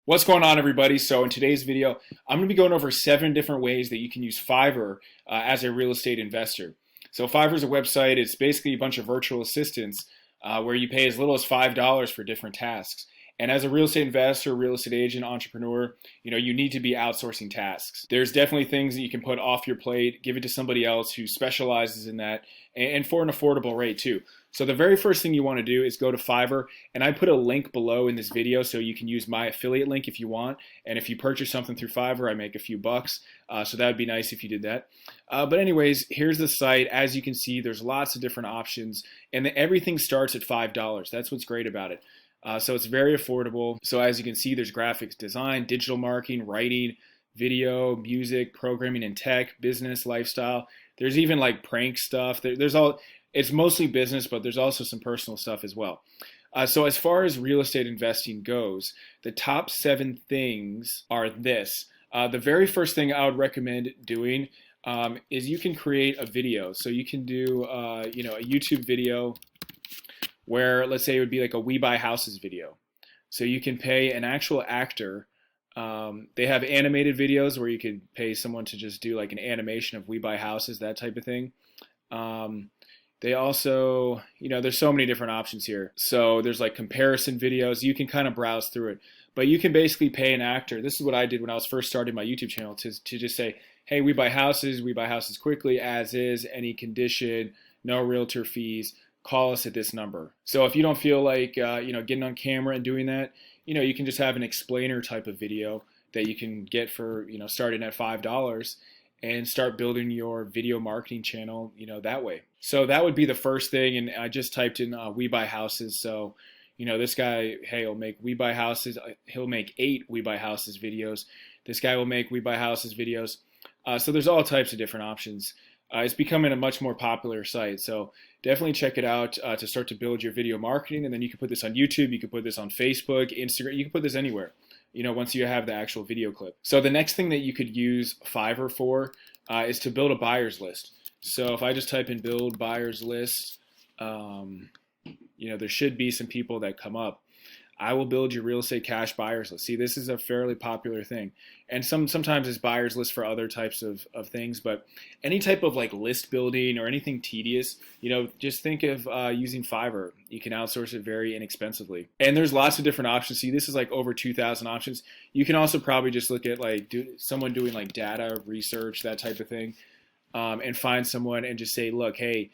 What's going on, everybody? So in today's video, I'm going to be going over 7 different ways that you can use Fiverr as a real estate investor. So Fiverr is a website. It's basically a bunch of virtual assistants where you pay as little as $5 for different tasks. And as a real estate investor, real estate agent, entrepreneur, you need to be outsourcing tasks. There's definitely things that you can put off your plate, give it to somebody else who specializes in that, and for an affordable rate too. So the very first thing you want to do is go to Fiverr, and I put a link below in this video so you can use my affiliate link if you want. And if you purchase something through Fiverr, I make a few bucks. So that would be nice if you did that. But anyways, here's the site. As you can see, there's lots of different options, and everything starts at $5. That's what's great about it. So it's very affordable. So as you can see, there's graphics design, digital marketing, writing, video, music, programming and tech, business, lifestyle. There's even like prank stuff. It's mostly business, but there's also some personal stuff as well. So as far as real estate investing goes, the top 7 things are this. The very first thing I would recommend doing is you can create a video. So you can do a YouTube video where, let's say, it would be like a We Buy Houses video. So you can pay an actual actor. They have animated videos where you could pay someone to just do like an animation of We Buy Houses, that type of thing. They also, there's so many different options here. So there's like comparison videos. You can kind of browse through it. But you can basically pay an actor. This is what I did when I was first starting my YouTube channel, to just say, hey, we buy houses quickly, as is, any condition, no realtor fees. Call us at this number. So if you don't feel like getting on camera and doing that, you can just have an explainer type of video that you can get for starting at $5 and start building your video marketing channel that way. So that would be the first thing. And I just typed in We Buy Houses. So this guy, hey, he'll make We Buy Houses. He'll make 8 We Buy Houses videos. This guy will make We Buy Houses videos. So there's all types of different options. It's becoming a much more popular site, so definitely check it out to start to build your video marketing. And then you can put this on YouTube, you can put this on Facebook, Instagram, you can put this anywhere, once you have the actual video clip. So the next thing that you could use Fiverr for is to build a buyer's list. So if I just type in build buyer's list, there should be some people that come up. I will build your real estate cash buyers list. See, this is a fairly popular thing. And sometimes it's buyers list for other types of things, but any type of like list building or anything tedious, just think of using Fiverr. You can outsource it very inexpensively. And there's lots of different options. See, this is like over 2,000 options. You can also probably just look at like someone doing like data research, that type of thing, and find someone and just say, look, hey,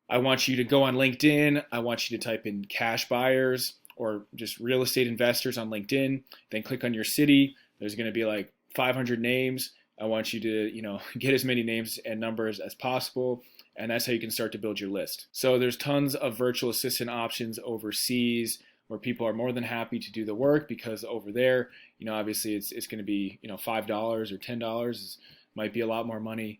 I want you to go on LinkedIn. I want you to type in cash buyers or just real estate investors on LinkedIn, then click on your city. There's going to be like 500 names. I want you to, get as many names and numbers as possible. And that's how you can start to build your list. So there's tons of virtual assistant options overseas where people are more than happy to do the work, because over there, obviously it's going to be, $5 or $10 might be a lot more money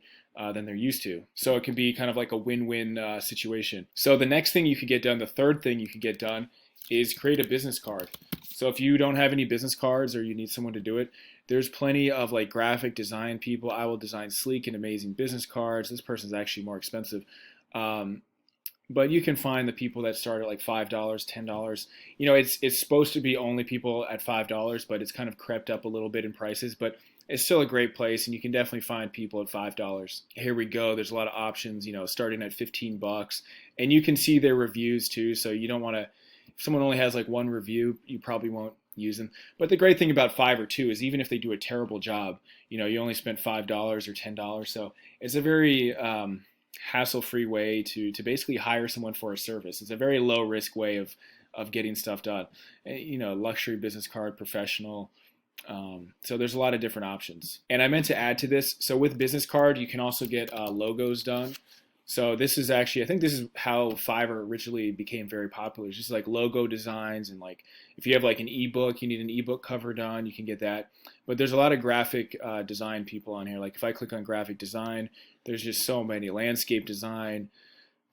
than they're used to. So it can be kind of like a win-win situation. So the next thing you could get done, the third thing you could get done, is create a business card. So if you don't have any business cards or you need someone to do it, there's plenty of like graphic design people. I will design sleek and amazing business cards. This person's actually more expensive. But you can find the people that start at like $5, $10. It's supposed to be only people at $5, but it's kind of crept up a little bit in prices, but it's still a great place, and you can definitely find people at $5. Here we go. There's a lot of options, starting at $15, and you can see their reviews too. So you don't want to, if someone only has like one review, you probably won't use them. But the great thing about Fiverr too is even if they do a terrible job, you only spent $5 or $10. So it's a very hassle-free way to basically hire someone for a service. It's a very low-risk way of getting stuff done. Luxury business card, professional. So there's a lot of different options. And I meant to add to this, so with business card, you can also get logos done. So this is actually, I think this is how Fiverr originally became very popular. It's just like logo designs, and like if you have like an ebook, you need an ebook cover done, you can get that. But there's a lot of graphic design people on here. Like if I click on graphic design, there's just so many. Landscape design,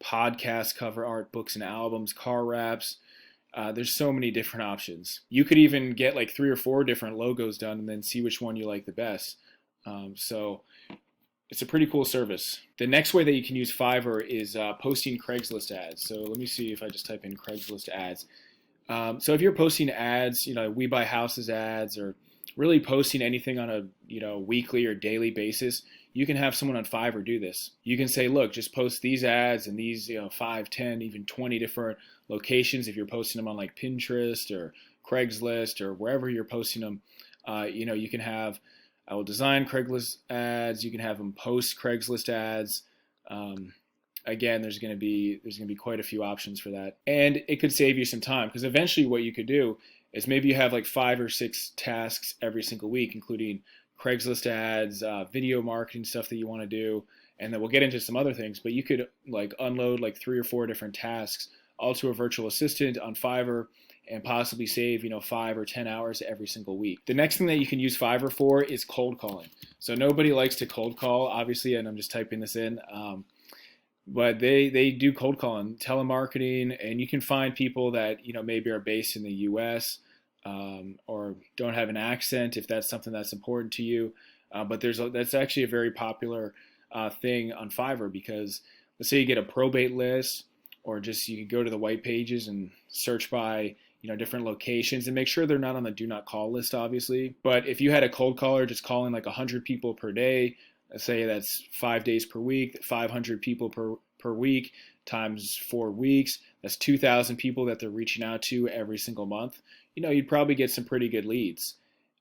podcast cover art, books and albums, car wraps. There's so many different options. You could even get like 3 or 4 different logos done and then see which one you like the best. So it's a pretty cool service. The next way that you can use Fiverr is posting Craigslist ads. So let me see if I just type in Craigslist ads. So if you're posting ads, we buy houses ads, or really posting anything on a weekly or daily basis, you can have someone on Fiverr do this. You can say, look, just post these ads in these 5, 10, even 20 different locations. If you're posting them on like Pinterest or Craigslist or wherever you're posting them, you can have, I will design Craigslist ads. You can have them post Craigslist ads. Again, there's going to be quite a few options for that, and it could save you some time, because eventually what you could do is maybe you have like 5 or 6 tasks every single week, including Craigslist ads, video marketing stuff that you want to do, and then we'll get into some other things. But you could like unload like 3 or 4 different tasks all to a virtual assistant on Fiverr, and possibly save 5 or 10 hours every single week. The next thing that you can use Fiverr for is cold calling. So nobody likes to cold call, obviously, and I'm just typing this in. But they do cold calling, telemarketing, and you can find people that maybe are based in the U.S. Or don't have an accent, if that's something that's important to you. But that's actually a very popular thing on Fiverr, because let's say you get a probate list, or just you can go to the white pages and search by different locations, and make sure they're not on the do not call list, obviously. But if you had a cold caller just calling like 100 people per day, let's say that's 5 days per week, 500 people per week times 4 weeks, that's 2,000 people that they're reaching out to every single month. You'd probably get some pretty good leads.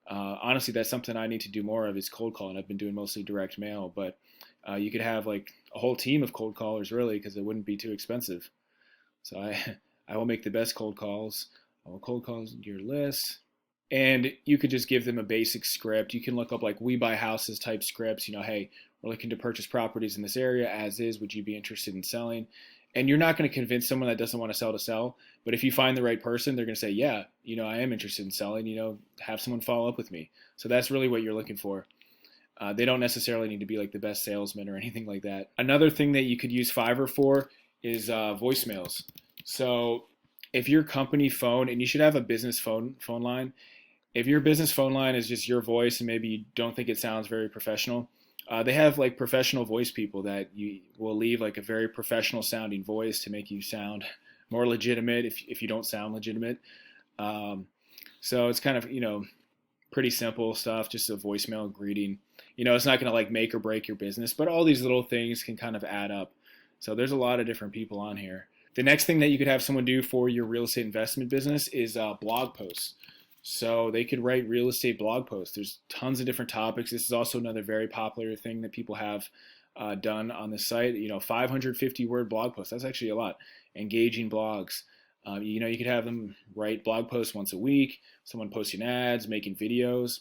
Honestly, that's something I need to do more of, is cold calling. I've been doing mostly direct mail, but you could have like a whole team of cold callers, really, because it wouldn't be too expensive. So I will make the best cold calls. I will cold calls into your list. And you could just give them a basic script. You can look up like we buy houses type scripts. Hey, we're looking to purchase properties in this area as is. Would you be interested in selling? And you're not going to convince someone that doesn't want to sell. But if you find the right person, they're going to say, yeah, I am interested in selling. Have someone follow up with me. So that's really what you're looking for. They don't necessarily need to be like the best salesman or anything like that. Another thing that you could use Fiverr for is voicemails. So if your company phone, and you should have a business phone line. If your business phone line is just your voice and maybe you don't think it sounds very professional, they have like professional voice people that you will leave like a very professional sounding voice to make you sound more legitimate if you don't sound legitimate. So it's kind of, pretty simple stuff, just a voicemail greeting. It's not going to like make or break your business, but all these little things can kind of add up. So there's a lot of different people on here. The next thing that you could have someone do for your real estate investment business is blog posts. So they could write real estate blog posts. There's tons of different topics. This is also another very popular thing that people have done on the site. 550 word blog posts. That's actually a lot. Engaging blogs. You could have them write blog posts once a week. Someone posting ads, making videos.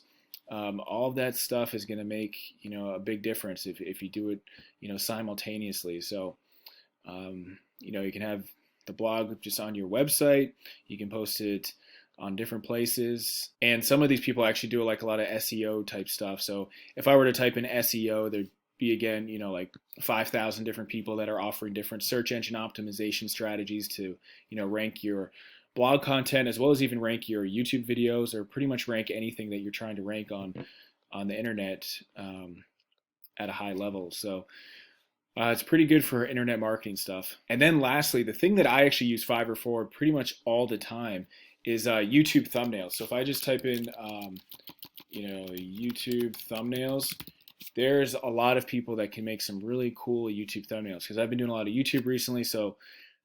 All of that stuff is going to make a big difference if you do it simultaneously. So you can have the blog just on your website. You can post it on different places, and some of these people actually do like a lot of SEO type stuff. So if I were to type in SEO, there'd be again like 5,000 different people that are offering different search engine optimization strategies to rank your blog content, as well as even rank your YouTube videos, or pretty much rank anything that you're trying to rank on the internet at a high level. So it's pretty good for internet marketing stuff. And then lastly, the thing that I actually use Fiverr for pretty much all the time is YouTube thumbnails. So if I just type in, YouTube thumbnails, there's a lot of people that can make some really cool YouTube thumbnails, because I've been doing a lot of YouTube recently. So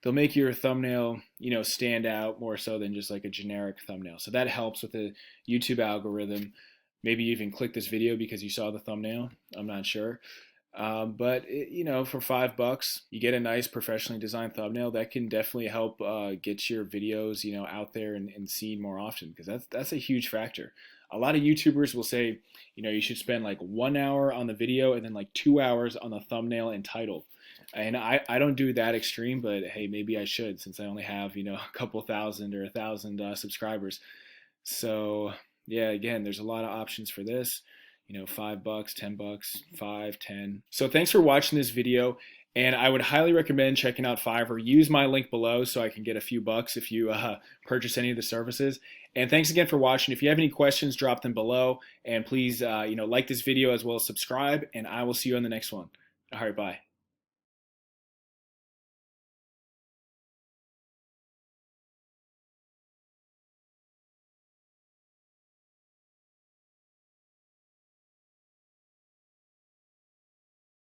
they'll make your thumbnail, stand out more so than just like a generic thumbnail. So that helps with the YouTube algorithm. Maybe you even click this video because you saw the thumbnail. I'm not sure. But for $5, you get a nice professionally designed thumbnail that can definitely help get your videos, out there and seen more often, because that's a huge factor. A lot of YouTubers will say, you should spend like 1 hour on the video and then like 2 hours on the thumbnail and title. And I don't do that extreme, but hey, maybe I should, since I only have, a couple thousand or 1,000 subscribers. So yeah, again, there's a lot of options for this. $5, $10, 5, 10. So thanks for watching this video, and I would highly recommend checking out Fiverr. Use my link below so I can get a few bucks if you purchase any of the services. And thanks again for watching. If you have any questions, drop them below, and please like this video as well as subscribe, and I will see you on the next one. All right, bye.